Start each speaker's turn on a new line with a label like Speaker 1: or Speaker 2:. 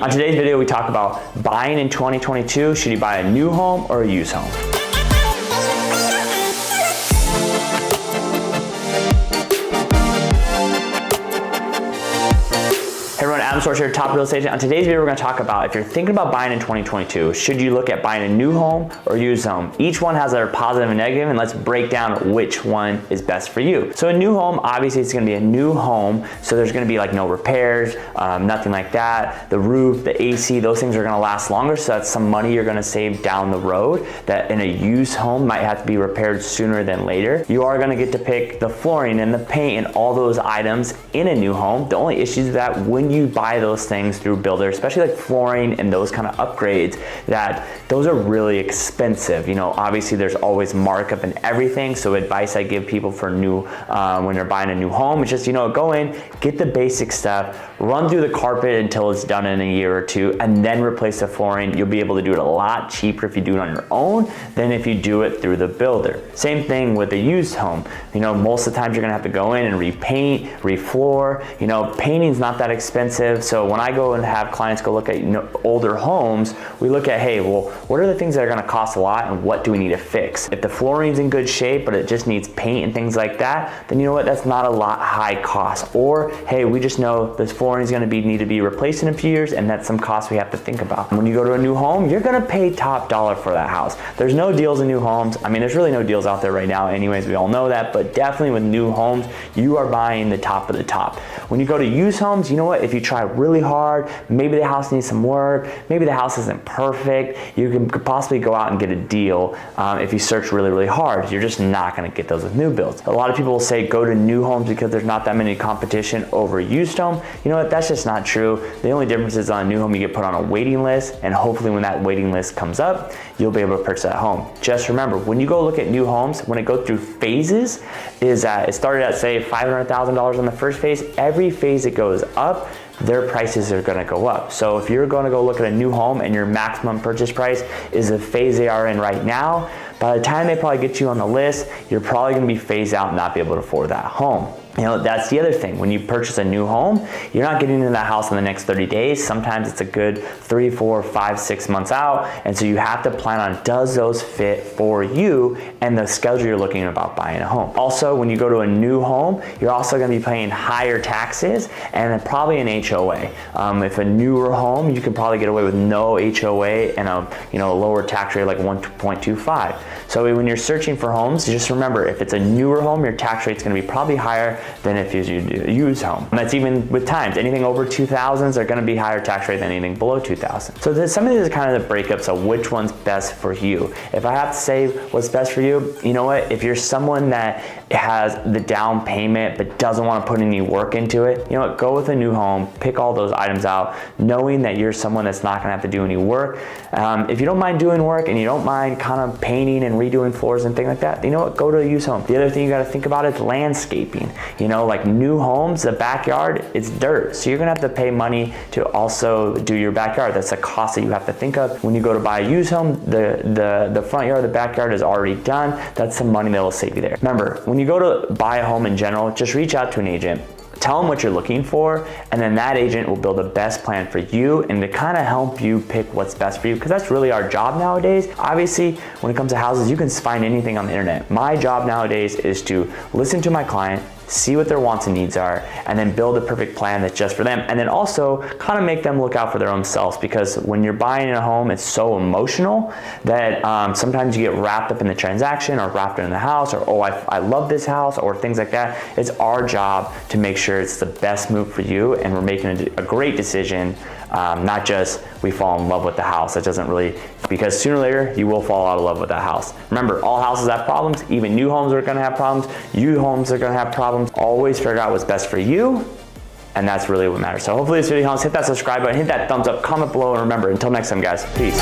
Speaker 1: On today's video, we talk about buying in 2022. Should you buy a new home or a used home? Hey everyone, Adam Schwarz here, top real estate agent. On today's video, we're going to talk about if you're thinking about buying in 2022, should you look at buying a new home or used home? Each one has their positive and negative, and let's break down which one is best for you. So a new home, obviously it's going to be a new home, so there's going to be like no repairs, nothing like that. The roof, the AC, those things are going to last longer, so that's some money you're going to save down the road that in a used home might have to be repaired sooner than later. You are going to get to pick the flooring and the paint and all those items in a new home. The only issue is that when you buy those things through builders, especially like flooring and those kind of upgrades, that those are really expensive. You know, obviously there's always markup and everything. So advice I give people for new, when they're buying a new home, is just, you know, go in, get the basic stuff, run through the carpet until it's done in a year or two, and then replace the flooring. You'll be able to do it a lot cheaper if you do it on your own than if you do it through the builder. Same thing with a used home. You know, most of the times you're gonna have to go in and repaint, refloor. You know, painting's not that expensive. So when I go and have clients go look at older homes, we look at, hey, well, what are the things that are gonna cost a lot and what do we need to fix? If the flooring's in good shape, but it just needs paint and things like that, then you know what, that's not a lot high cost. Or, hey, we just know this flooring's gonna need to be replaced in a few years, and that's some cost we have to think about. When you go to a new home, you're gonna pay top dollar for that house. There's no deals in new homes. I mean, there's really no deals out there right now anyways, we all know that, but definitely with new homes, you are buying the top of the top. When you go to used homes, you know what, if you try really hard, maybe the house needs some work, maybe the house isn't perfect, you could possibly go out and get a deal if you search really, really hard. You're just not gonna get those with new builds. A lot of people will say go to new homes because there's not that many competition over used home. You know what, that's just not true. The only difference is on a new home, you get put on a waiting list, and hopefully when that waiting list comes up, you'll be able to purchase that home. Just remember, when you go look at new homes, when it goes through phases, is that it started at say $500,000 on the first phase. Every phase it goes up, their prices are gonna go up. So if you're gonna go look at a new home and your maximum purchase price is the phase they are in right now, by the time they probably get you on the list, you're probably gonna be phased out and not be able to afford that home. You know, that's the other thing. When you purchase a new home, you're not getting into that house in the next 30 days. Sometimes it's a good 3, 4, 5, 6 months out. And so you have to plan on, does those fit for you and the schedule you're looking at about buying a home. Also, when you go to a new home, you're also gonna be paying higher taxes and then probably an HOA. If a newer home, you can probably get away with no HOA and a lower tax rate like 1.25. So when you're searching for homes, just remember, if it's a newer home, your tax rate's gonna be probably higher than if you do a used home. And that's even with times. Anything over 2000s are gonna be higher tax rate than anything below 2000. So some of these are kind of the breakups of which one's best for you. If I have to say what's best for you, you know what? If you're someone that has the down payment but doesn't want to put any work into it, you know what? Go with a new home, pick all those items out, knowing that you're someone that's not gonna have to do any work. If you don't mind doing work and you don't mind kind of painting and redoing floors and things like that, you know what? Go to a used home. The other thing you gotta think about is landscaping. You know, like new homes, the backyard, it's dirt. So you're gonna have to pay money to also do your backyard. That's a cost that you have to think of. When you go to buy a used home, the front yard, the backyard is already done. That's some money that will save you there. Remember, when you go to buy a home in general, just reach out to an agent. Tell them what you're looking for, and then that agent will build the best plan for you and to kind of help you pick what's best for you, because that's really our job nowadays. Obviously, when it comes to houses, you can find anything on the internet. My job nowadays is to listen to my client, see what their wants and needs are, and then build a perfect plan that's just for them. And then also kind of make them look out for their own selves, because when you're buying a home, it's so emotional that sometimes you get wrapped up in the transaction or wrapped in the house, or, oh, I love this house, or things like that. It's our job to make sure it's the best move for you and we're making a great decision, not just we fall in love with the house. That doesn't really, because sooner or later you will fall out of love with that house. Remember, all houses have problems. Even new homes are gonna have problems. Used homes are gonna have problems. Always figure out what's best for you, and that's really what matters. So hopefully this video helps. Hit that subscribe button, hit that thumbs up, comment below, and remember, until next time guys, peace.